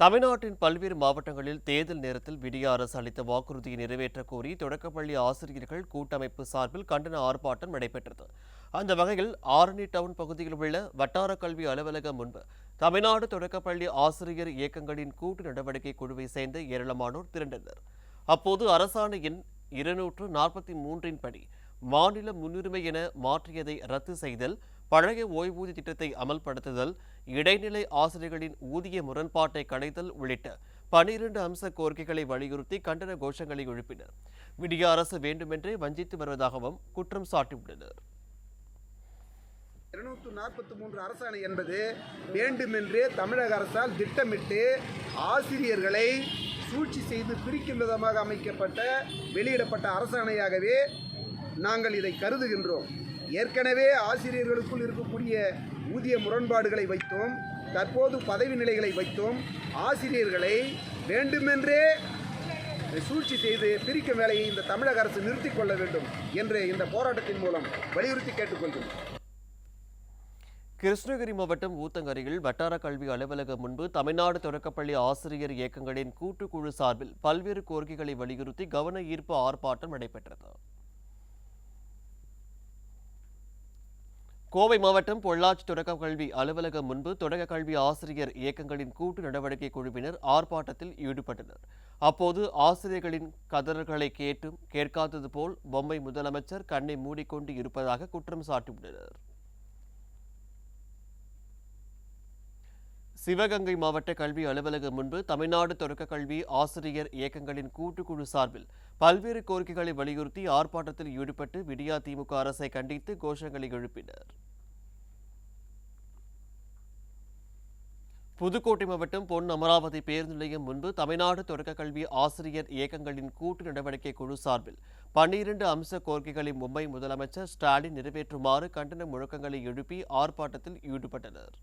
தமிழ்நாட்டின் பல்வேறு மாவட்டங்களில் தேர்தல் நேரத்தில் விடிய அரசு அளித்த வாக்குறுதியை நிறைவேற்றக் கோரி தொடக்கப்பள்ளி ஆசிரியர்கள் கூட்டமைப்பு சார்பில் கண்டன ஆர்ப்பாட்டம் நடைபெற்றது. அந்த வகையில் ஆரணி டவுன் பகுதியில் உள்ள வட்டார கல்வி அலுவலகம் முன்பு தமிழ்நாடு தொடக்கப்பள்ளி ஆசிரியர் இயக்கங்களின் கூட்டு நடவடிக்கை குழுவை சேர்ந்த ஏராளமானோர் திரண்டனர். அப்போது அரசாணை எண் 243 படி மாநில முன்னுரிமை என மாற்றியதை ரத்து செய்தல், பழைய ஓய்வூதிய திட்டத்தை அமல்படுத்துதல், இடைநிலை ஆசிரியர்களின் ஊதிய முரண்பாட்டை களைதல் உள்ளிட்ட 12 அம்ச கோரிக்கைகளை வலியுறுத்தி கண்டன கோஷங்களை எழுப்பினர். விடிய அரசு வேண்டுமென்றே வஞ்சித்து வருவதாகவும் குற்றம் சாட்டியுள்ளனர். 243 அரசாணை என்பது வேண்டுமென்றே தமிழக அரசால் திட்டமிட்டு ஆசிரியர்களை சூழ்ச்சி செய்து பிரிக்கும் விதமாக அமைக்கப்பட்ட வெளியிடப்பட்ட அரசாணையாகவே நாங்கள் இதை கருதுகின்றோம். ஏற்கனவே ஆசிரியர்களுக்குள் இருக்கக்கூடிய ஊதிய முரண்பாடுகளை வைத்தோம், தற்போது பதவி நிலைகளை வைத்தோம். ஆசிரியர்களை வேண்டுமென்றே சூழ்ச்சி செய்து பிரிக்கும் வேலையை இந்த தமிழக அரசு நிறுத்திக் கொள்ள வேண்டும் என்று இந்த போராட்டத்தின் மூலம் வலியுறுத்தி கேட்டுக்கொள்கிறோம். கிருஷ்ணகிரி மாவட்டம் ஊத்தங்கரையில் வட்டார கல்வி அலுவலகம் முன்பு தமிழ்நாடு தொடக்கப்பள்ளி ஆசிரியர் இயக்கங்களின் கூட்டுக்குழு சார்பில் பல்வேறு கோரிக்கைகளை வலியுறுத்தி கவன ஈர்ப்பு ஆர்ப்பாட்டம் நடைபெற்றது. கோவை மாவட்டம் பொள்ளாச்சி தொடக்க கல்வி அலுவலகம் முன்பு தொடக்க கல்வி ஆசிரியர் இயக்கங்களின் கூட்டு நடவடிக்கை குழுவினர் ஆர்ப்பாட்டத்தில் ஈடுபட்டனர். அப்போது ஆசிரியர்களின் கதறல்களை கேட்டும் கேட்காதது போல் பொம்மை முதலமைச்சர் கண்ணை மூடிக்கொண்டு இருப்பதாக குற்றம் சாட்டியுள்ளனர். சிவகங்கை மாவட்ட கல்வி அலுவலகம் முன்பு தமிழ்நாடு தொடக்க கல்வி ஆசிரியர் இயக்கங்களின் கூட்டுக்குழு சார்பில் பல்வேறு கோரிக்கைகளை வலியுறுத்தி ஆர்ப்பாட்டத்தில் ஈடுபட்டு விடியா திமுக அரசை கண்டித்து கோஷங்களை எழுப்பினர். புதுக்கோட்டை மாவட்டம் பொன் அமராவதி பேருந்து நிலையம் முன்பு தமிழ்நாடு தொடக்க கல்வி ஆசிரியர் இயக்கங்களின் கூட்டு நடவடிக்கை குழு சார்பில் 12 அம்ச கோரிக்கைகளை மும்பை முதலமைச்சர் ஸ்டாலின் நிறைவேற்றுமாறு கண்டன முழக்கங்களை எழுப்பி ஆர்ப்பாட்டத்தில் ஈடுபட்டனர்.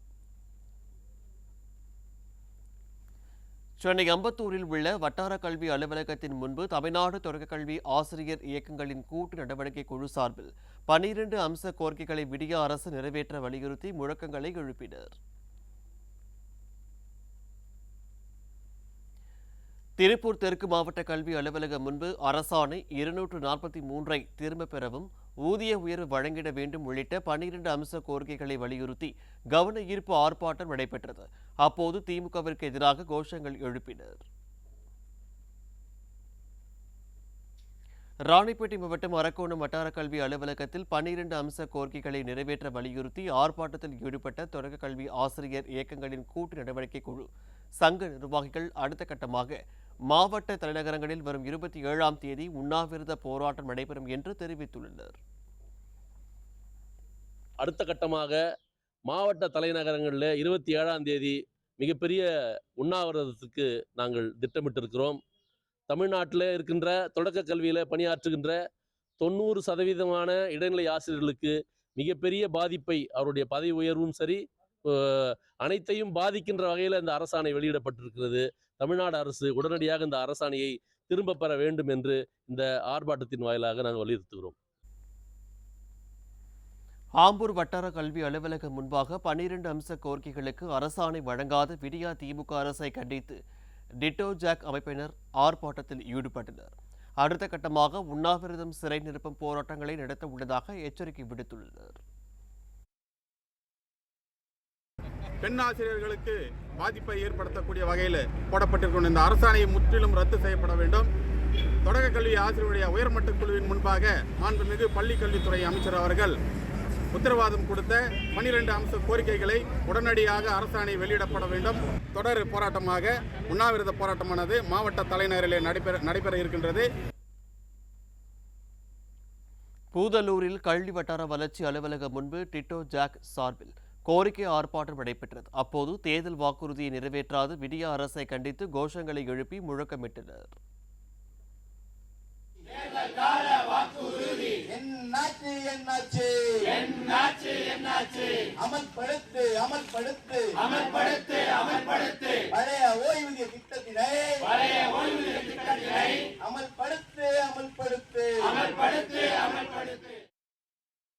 சென்னை அம்பத்தூரில் உள்ள வட்டார கல்வி அலுவலகத்தின் முன்பு தமிழ்நாடு தொடக்க கல்வி ஆசிரியர் இயக்கங்களின் கூட்டு நடவடிக்கை குழு சார்பில் 12 அம்ச கோரிக்கைகளை விடிய அரசு நிறைவேற்ற வலியுறுத்தி முழக்கங்களை எழுப்பினர். திருப்பூர் தெற்கு மாவட்ட கல்வி அலுவலகம் முன்பு அரசாணை 243 திரும்பப் பெறவும், ஊதிய உயர்வு வழங்கிட வேண்டும் உள்ளிட்ட 12 அம்ச கோரிக்கைகளை வலியுறுத்தி கவன ஈர்ப்பு ஆர்ப்பாட்டம் நடைபெற்றது. அப்போது திமுகவிற்கு எதிராக கோஷங்கள் எழுப்பினர். ராணிப்பேட்டை மாவட்டம் அரக்கோணம் வட்டார கல்வி அலுவலகத்தில் 12 அம்ச கோரிக்கைகளை நிறைவேற்ற வலியுறுத்தி ஆர்ப்பாட்டத்தில் ஈடுபட்ட தொடக்க கல்வி ஆசிரியர் இயக்கங்களின் கூட்டு நடவடிக்கை குழு சங்க நிர்வாகிகள் அடுத்த கட்டமாக மாவட்ட தலைநகரங்களில் வரும் 27ஆம் தேதி உண்ணாவிரத போராட்டம் நடைபெறும் என்று தெரிவித்துள்ளனர். அடுத்த கட்டமாக மாவட்ட தலைநகரங்களில் 27ஆம் தேதி மிகப்பெரிய உண்ணாவிரதத்துக்கு நாங்கள் திட்டமிட்டிருக்கிறோம். தமிழ்நாட்டில் இருக்கின்ற தொடக்க கல்வியில் பணியாற்றுகின்ற 90% இடைநிலை ஆசிரியர்களுக்கு மிகப்பெரிய பாதிப்பை, அவருடைய பதவி உயர்வும் சரி அனைத்தையும் பாதிக்கின்ற வகையில் இந்த அரசாணை வெளியிடப்பட்டிருக்கிறது. தமிழ்நாடு அரசு உடனடியாக இந்த அரசாணையை திரும்ப பெற வேண்டும் என்று இந்த ஆர்ப்பாட்டத்தின் வாயிலாக நாங்கள் வலியுறுத்துகிறோம். ஆம்பூர் வட்டார கல்வி அலுவலகம் முன்பாக 12 அம்ச கோரிக்கைகளுக்கு அரசாணை வழங்காத விடியா திமுக அரசை கண்டித்து டிட்டோ ஜாக் அமைப்பினர் ஆர்ப்பாட்டத்தில் ஈடுபட்டனர். அடுத்த கட்டமாக உண்ணாவிரதம், சிறை நிரப்பும் போராட்டங்களை நடத்த உள்ளதாக எச்சரிக்கை விடுத்துள்ளனர். பெண் ஆசிரியர்களுக்கு பாதிப்பை ஏற்படுத்தக்கூடிய வகையில் போடப்பட்டிருக்கும் இந்த அரசாணையை முற்றிலும் ரத்து செய்யப்பட வேண்டும். தொடக்க கல்வி ஆசிரியருடைய உயர்மட்ட குழுவின் முன்பாக மாண்புமிகு பள்ளிக்கல்வித்துறை அமைச்சர் அவர்கள் உத்தரவாதம் கொடுத்த 12 அம்ச கோரிக்கைகளை உடனடியாக அரசாணை வெளியிடப்பட வேண்டும். தொடர் போராட்டமாக உண்ணாவிரத போராட்டமானது மாவட்ட தலைநகரிலே நடைபெற இருக்கின்றது. பூதலூரில் கல்வி வட்டார வளர்ச்சி அலுவலகம் முன்பு டிட்டோ ஜாக் சார்பில் கோரிக்கை ஆர்ப்பாட்டம் நடைபெற்றது. அப்போது தேர்தல் வாக்குறுதியை நிறைவேற்றாது விடிய அரசை கண்டித்து கோஷங்களை எழுப்பி முழக்கமிட்டனர்.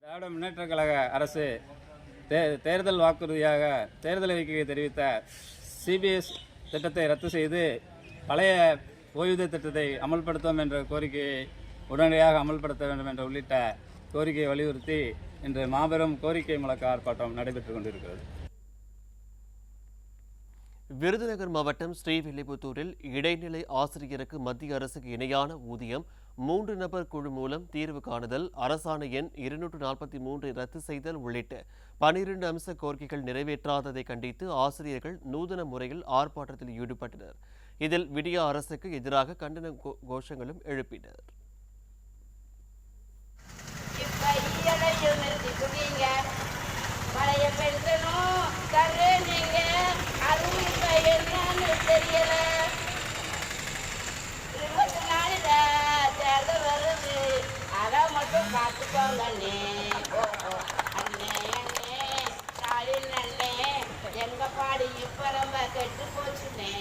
திராவிட முன்னேற்ற கழக அரசு தேர்தல் வாக்குறுதியாக தேர்தல் அறிக்கையை தெரிவித்த சிபிஎஸ் திட்டத்தை ரத்து செய்து பழைய ஓய்வூதிய திட்டத்தை அமல்படுத்தும் என்ற கோரிக்கையை உடனடியாக அமல்படுத்த வேண்டும் என்ற உள்ளிட்ட கோரிக்கையை வலியுறுத்தி இன்று மாபெரும் கோரிக்கை முழக்க ஆர்ப்பாட்டம் நடைபெற்று கொண்டிருக்கிறது. விருதுநகர் மாவட்டம் ஸ்ரீவில்லிபுத்தூரில் இடைநிலை ஆசிரியருக்கு மத்திய அரசுக்கு இணையான ஊதியம் 3 நபர் குழு மூலம் தீர்வு காணுதல், அரசாணை எண் 243 ரத்து செய்தல் உள்ளிட்ட 12 அம்ச கோரிக்கைகள் நிறைவேற்றாததை கண்டித்து ஆசிரியர்கள் நூதன முறையில் ஆர்ப்பாட்டத்தில் ஈடுபட்டனர். இதில் விடிய அரசுக்கு எதிராக கண்டன கோஷங்களும் எழுப்பினர். பழைய பென்ஷனும் தர்றேனீங்க, அதுவும் இப்ப என்னன்னு தெரியல. 24 தேர்தல் வருது, அதை மட்டும் பார்த்துக்கோங்க அண்ணே. அண்ணே அண்ணே ஸ்டாலின் அண்ணே, எங்க பாடி இப்ப ரொம்ப கெட்டு போச்சுனே.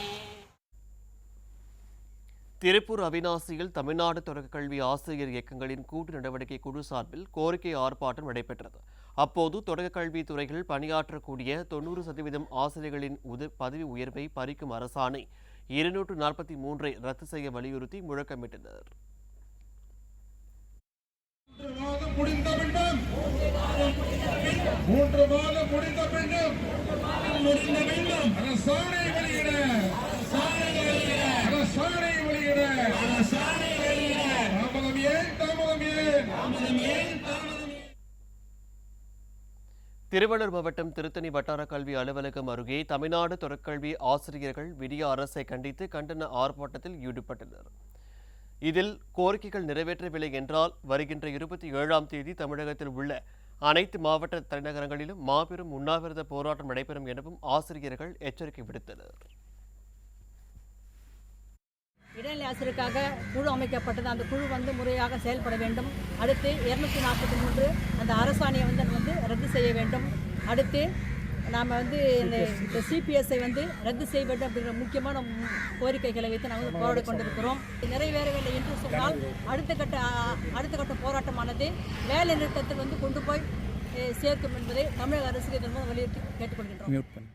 திருப்பூர் அவிநாசியில் தமிழ்நாடு தொடக்க கல்வி ஆசிரியர் இயக்கங்களின் கூட்டு நடவடிக்கை குழு சார்பில் கோரிக்கை ஆர்ப்பாட்டம் நடைபெற்றது. அப்போது தொடக்க கல்வி துறைகளில் பணியாற்றக்கூடிய 90% ஆசிரியர்களின் பதவி உயர்வை பறிக்கும் அரசாணை 243 ரத்து செய்ய வலியுறுத்தி முழக்கமிட்டனர். திருவள்ளூர் மாவட்டம் திருத்தணி வட்டார கல்வி அலுவலகம் அருகே தமிழ்நாடு தொடக்கல்வி ஆசிரியர்கள் விடிய அரசை கண்டித்து கண்டன ஆர்ப்பாட்டத்தில் ஈடுபட்டனர். இதில் கோரிக்கைகள் நிறைவேற்றவில்லை என்றால் வருகின்ற 27ஆம் தேதி தமிழகத்தில் உள்ள அனைத்து மாவட்ட தலைநகரங்களிலும் மாபெரும் உண்ணாவிரத போராட்டம் நடைபெறும் எனவும் ஆசிரியர்கள் எச்சரிக்கை விடுத்தனர். இடைநிலை ஆசிரியருக்காக குழு அமைக்கப்பட்டது. அந்த குழு முறையாக செயல்பட வேண்டும். அடுத்து 243 அந்த அரசாணையை ரத்து செய்ய வேண்டும். அடுத்து நாம் இந்த சிபிஎஸ்ஐ ரத்து செய்ய வேண்டும் அப்படிங்கிற முக்கியமான கோரிக்கைகளை வைத்து நாங்கள் போராடி கொண்டிருக்கிறோம். நிறைவேறவில்லை என்று சொன்னால் அடுத்த கட்ட போராட்டமானது வேலை நிறுத்தத்தில் கொண்டு போய் சேர்க்கும் என்பதை தமிழக அரசுக்கு இதன் மூலம் வலியுறுத்தி கேட்டுக்கொள்கின்றோம்.